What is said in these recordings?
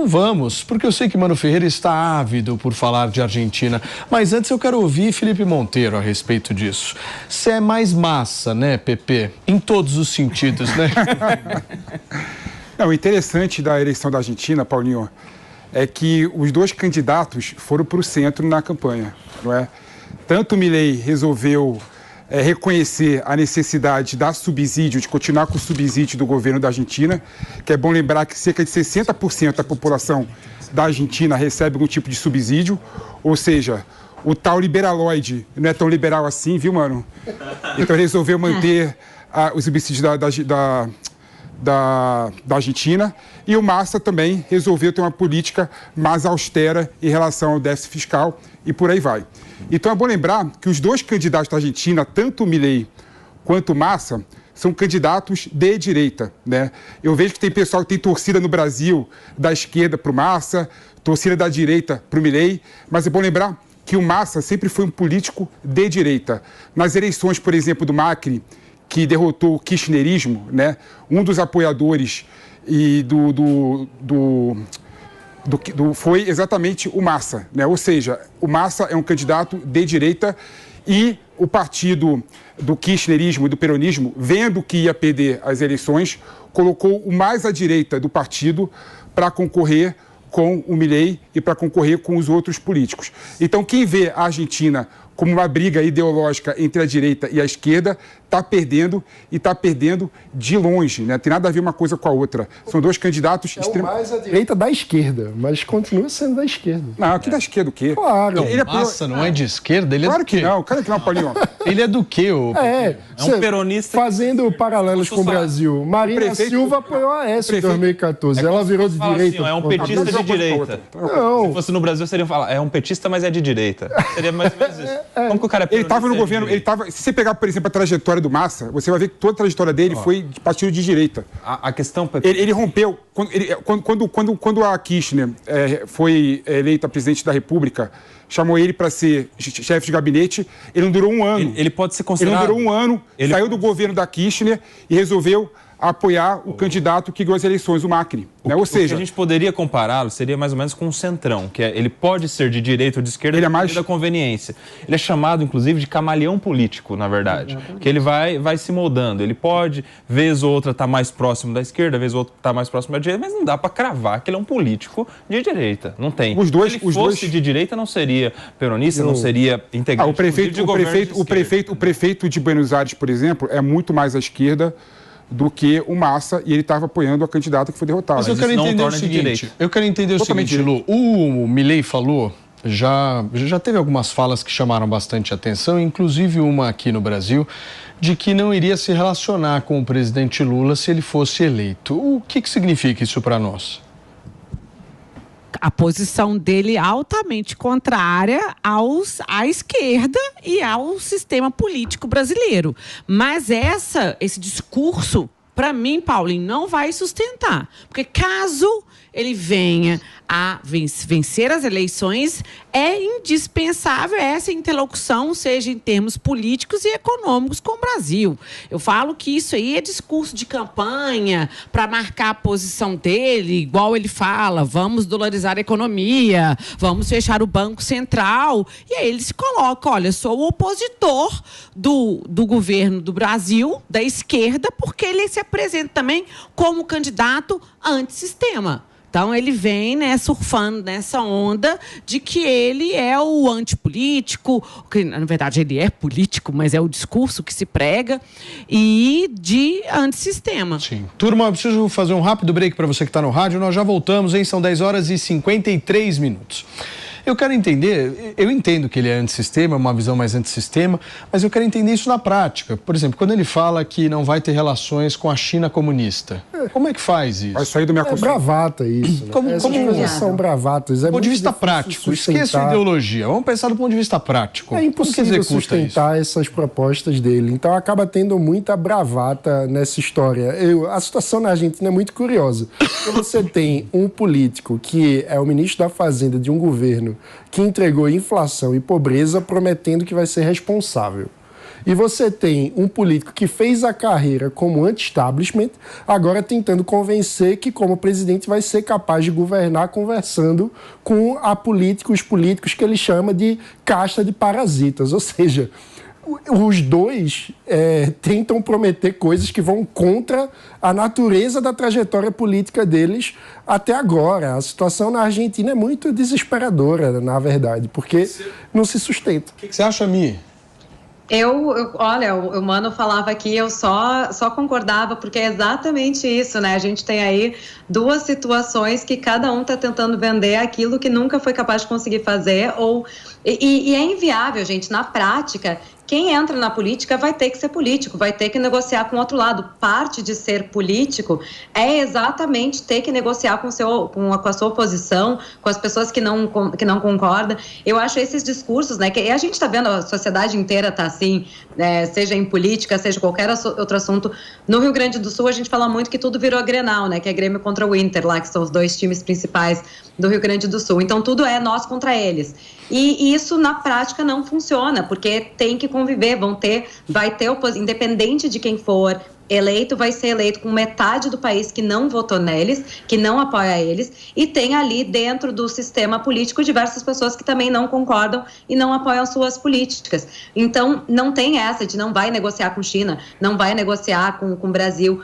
Então vamos, porque eu sei que Mano Ferreira está ávido por falar de Argentina. Mas antes eu quero ouvir Felipe Monteiro a respeito disso. Você é mais massa, né, Pepe? Em todos os sentidos, né? Não, o interessante da eleição da Argentina, Paulinho, é que os dois candidatos foram para o centro na campanha, não é? Tanto o Milei resolveu reconhecer a necessidade da subsídio, de continuar com o subsídio do governo da Argentina, que é bom lembrar que cerca de 60% da população da Argentina recebe algum tipo de subsídio, ou seja, o tal liberaloide não é tão liberal assim, viu, mano? Então ele resolveu manter o subsídio da Argentina, e o Massa também resolveu ter uma política mais austera em relação ao déficit fiscal e por aí vai. Então é bom lembrar que os dois candidatos da Argentina, tanto o Milei quanto o Massa, são candidatos de direita, né? Eu vejo que tem pessoal que tem torcida no Brasil da esquerda para o Massa, torcida da direita para o Milei, mas é bom lembrar que o Massa sempre foi um político de direita. Nas eleições, por exemplo, do Macri, que derrotou o kirchnerismo, né? Um dos apoiadores foi exatamente o Massa, né? Ou seja, o Massa é um candidato de direita e o partido do kirchnerismo e do peronismo, vendo que ia perder as eleições, colocou o mais à direita do partido para concorrer com o Milei e para concorrer com os outros políticos. Então, quem vê a Argentina como uma briga ideológica entre a direita e a esquerda, está perdendo e está perdendo de longe, né? Tem nada a ver uma coisa com a outra. São dois candidatos mais à direita da esquerda, mas continua sendo da esquerda. Não, aqui da esquerda o quê? Claro. Ele Massa não é de esquerda? Ele claro é do quê? Claro que não, Paulinho. Ele é do quê? É um peronista. Fazendo paralelos com o Brasil. Marina Silva apoiou a Aécio em 2014. Ela virou de direita. Assim, é um petista de direita. Não. Se fosse no Brasil, seriam falar, é um petista, mas é de direita. Seria mais ou menos isso. Como que o cara é Ele estava no governo, se você pegar, por exemplo, a trajetória do Massa, você vai ver que toda a trajetória dele foi de partido de direita. A questão... Ele rompeu... Quando a Kirchner foi eleita presidente da República, chamou ele para ser chefe de gabinete, ele não durou um ano. Ele pode ser considerado... Ele não durou um ano, saiu do governo da Kirchner e resolveu apoiar o candidato que ganhou as eleições, o Macri. Né? Ou seja, o que a gente poderia compará-lo seria mais ou menos com um centrão, que ele pode ser de direita ou de esquerda, ele é mais da conveniência. Ele é chamado, inclusive, de camaleão político, na verdade, que ele vai se moldando. Ele pode, vez ou outra, estar mais próximo da esquerda, vez ou outra, estar mais próximo da direita, mas não dá para cravar que ele é um político de direita. Não tem. Se ele fosse de direita, não seria peronista, não seria integrante o prefeito de Buenos Aires, por exemplo, é muito mais à esquerda do que o Massa, e ele estava apoiando a candidata que foi derrotada. Mas eu quero entender o seguinte, Lu, o Milei falou, já teve algumas falas que chamaram bastante atenção, inclusive uma aqui no Brasil, de que não iria se relacionar com o presidente Lula se ele fosse eleito. O que significa isso para nós? A posição dele altamente contrária à esquerda e ao sistema político brasileiro. Mas esse discurso, para mim, Paulinho, não vai sustentar. Porque caso ele venha a vencer as eleições, é indispensável essa interlocução, seja em termos políticos e econômicos, com o Brasil. Eu falo que isso aí é discurso de campanha para marcar a posição dele, igual ele fala, vamos dolarizar a economia, vamos fechar o Banco Central. E aí ele se coloca, olha, sou o opositor do governo do Brasil, da esquerda, porque ele se apresenta também como candidato antissistema. Então, ele vem, né, surfando nessa onda de que ele é o antipolítico, que, na verdade, ele é político, mas é o discurso que se prega, e de antissistema. Sim. Turma, eu preciso fazer um rápido break para você que está no rádio. Nós já voltamos, hein? São 10h53. Eu quero entender, eu entendo que ele é antissistema, uma visão mais antissistema, mas eu quero entender isso na prática. Por exemplo, quando ele fala que não vai ter relações com a China comunista, como é que faz isso? Vai sair do minha bravata isso. Né? Essas coisas são bravatas. Do ponto de vista prático, esqueça a ideologia. Vamos pensar do ponto de vista prático. É impossível sustentar essas propostas dele. Então acaba tendo muita bravata nessa história. A situação na Argentina é muito curiosa. Porque você tem um político que é o ministro da Fazenda de um governo que entregou inflação e pobreza prometendo que vai ser responsável. E você tem um político que fez a carreira como anti-establishment, agora tentando convencer que, como presidente, vai ser capaz de governar conversando com os políticos que ele chama de casta de parasitas. Ou seja, os dois tentam prometer coisas que vão contra a natureza da trajetória política deles até agora. A situação na Argentina é muito desesperadora, na verdade, porque não se sustenta. O que você acha, Mi? Olha, o Mano falava aqui, eu só concordava, porque é exatamente isso, né? A gente tem aí duas situações que cada um está tentando vender aquilo que nunca foi capaz de conseguir fazer, e é inviável, gente, na prática. Quem entra na política vai ter que ser político, vai ter que negociar com o outro lado. Parte de ser político é exatamente ter que negociar com a sua oposição, com as pessoas que não concordam. Eu acho esses discursos, né, que a gente está vendo, a sociedade inteira está assim, seja em política, seja qualquer outro assunto. No Rio Grande do Sul, a gente fala muito que tudo virou Grenal, né, que é Grêmio contra o Inter, lá, que são os dois times principais do Rio Grande do Sul. Então, tudo é nós contra eles. E isso, na prática, não funciona, porque tem que conviver, vai ter oposição, independente de quem for eleito, vai ser eleito com metade do país que não votou neles, que não apoia eles, e tem ali dentro do sistema político diversas pessoas que também não concordam e não apoiam suas políticas. Então, não tem essa de não vai negociar com China, não vai negociar com o Brasil.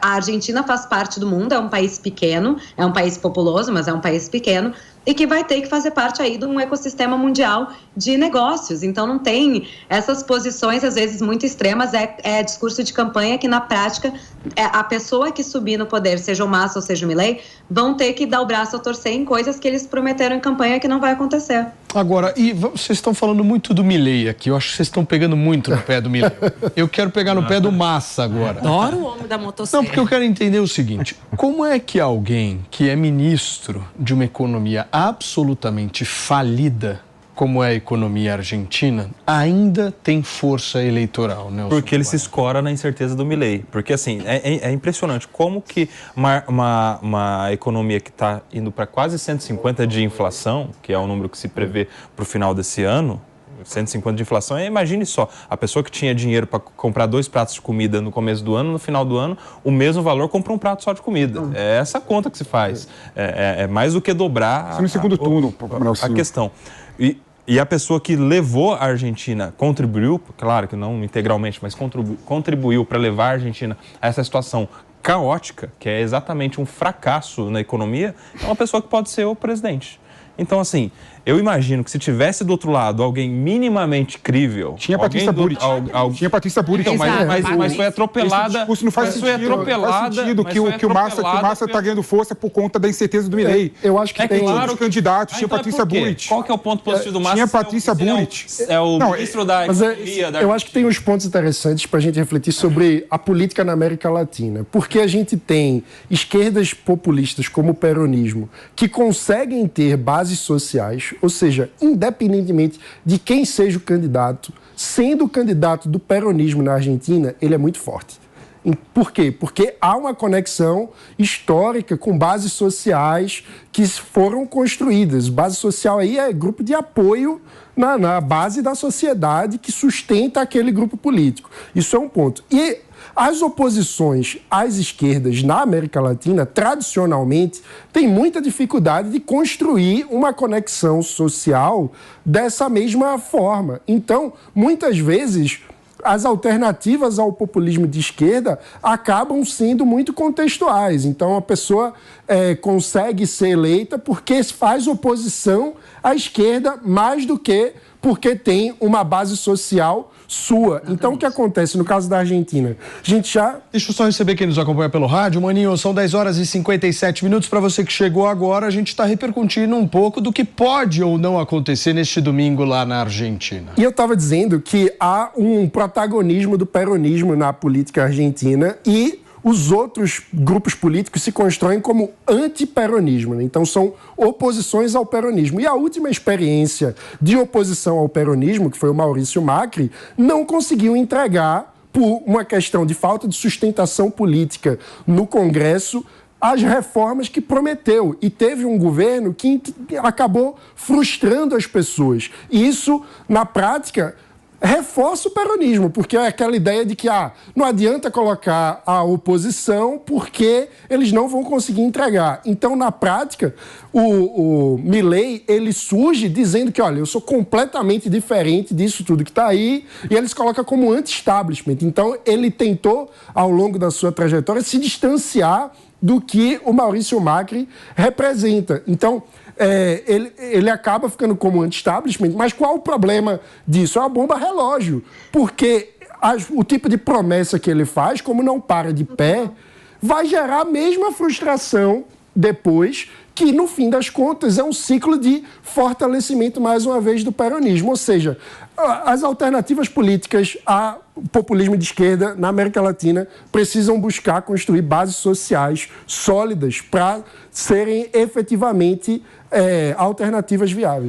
A Argentina faz parte do mundo, é um país pequeno, é um país populoso, mas é um país pequeno, e que vai ter que fazer parte aí de um ecossistema mundial de negócios. Então, não tem essas posições, às vezes, muito extremas, é discurso de campanha que, na prática, a pessoa que subir no poder, seja o Massa ou seja o Milei, vão ter que dar o braço a torcer em coisas que eles prometeram em campanha que não vai acontecer. Agora, e vocês estão falando muito do Milei aqui, eu acho que vocês estão pegando muito no pé do Milei. Eu quero pegar no pé do Massa agora. Adoro o homem da motosserra. Não, porque eu quero entender o seguinte, como é que alguém que é ministro de uma economia absolutamente falida, como é a economia argentina, ainda tem força eleitoral, né? Porque ele se escora na incerteza do Milei. Porque, assim, é impressionante como que uma economia que está indo para quase 150 de inflação, que é o número que se prevê para o final desse ano, 150 de inflação, imagine só, a pessoa que tinha dinheiro para comprar 2 pratos de comida no começo do ano, no final do ano, o mesmo valor compra um prato só de comida. É essa conta que se faz. É mais do que dobrar no segundo turno, a questão. E a pessoa que levou a Argentina, contribuiu, claro que não integralmente, mas contribuiu para levar a Argentina a essa situação caótica, que é exatamente um fracasso na economia, é uma pessoa que pode ser o presidente. Então, assim, eu imagino que se tivesse do outro lado alguém minimamente crível... Tinha Patrícia Burit. Tinha Patrícia Burit. Então, mas foi atropelada... Esse discurso não faz sentido que o Massa está ganhando força por conta da incerteza do Milei. Eu acho que tem... Claro, os candidatos. Tinha Patrícia Burit. Qual que é o ponto positivo do Massa? Tinha Patrícia Burit. É o ministro da Economia. Eu acho que tem uns pontos interessantes para a gente refletir sobre a política na América Latina. Porque a gente tem esquerdas populistas como o peronismo que conseguem ter bases sociais, ou seja, independentemente de quem seja o candidato, sendo o candidato do peronismo na Argentina, ele é muito forte. Por quê? Porque há uma conexão histórica com bases sociais que foram construídas. Base social aí é grupo de apoio na base da sociedade que sustenta aquele grupo político. Isso é um ponto. E as oposições às esquerdas na América Latina, tradicionalmente, têm muita dificuldade de construir uma conexão social dessa mesma forma. Então, muitas vezes, as alternativas ao populismo de esquerda acabam sendo muito contextuais. Então, a pessoa consegue ser eleita porque faz oposição à esquerda mais do que porque tem uma base social sua. Então, o que acontece no caso da Argentina? A gente já... Deixa eu só receber quem nos acompanha pelo rádio. Maninho, são 10 horas e 57 minutos. Para você que chegou agora, a gente está repercutindo um pouco do que pode ou não acontecer neste domingo lá na Argentina. E eu estava dizendo que há um protagonismo do peronismo na política argentina e os outros grupos políticos se constroem como antiperonismo, né? Então são oposições ao peronismo. E a última experiência de oposição ao peronismo, que foi o Maurício Macri, não conseguiu entregar, por uma questão de falta de sustentação política no Congresso, as reformas que prometeu. E teve um governo que acabou frustrando as pessoas. E isso, na prática, reforça o peronismo, porque é aquela ideia de que não adianta colocar a oposição porque eles não vão conseguir entregar. Então, na prática, o Milei, ele surge dizendo que, olha, eu sou completamente diferente disso tudo que está aí, e ele se coloca como anti-establishment. Então, ele tentou, ao longo da sua trajetória, se distanciar do que o Maurício Macri representa. Então, ele acaba ficando como anti-establishment, mas qual o problema disso? É uma bomba relógio, porque o tipo de promessa que ele faz, como não para de pé, vai gerar a mesma frustração depois, que no fim das contas é um ciclo de fortalecimento, mais uma vez, do peronismo. Ou seja, as alternativas políticas ao populismo de esquerda na América Latina precisam buscar construir bases sociais sólidas para serem efetivamente alternativas viáveis.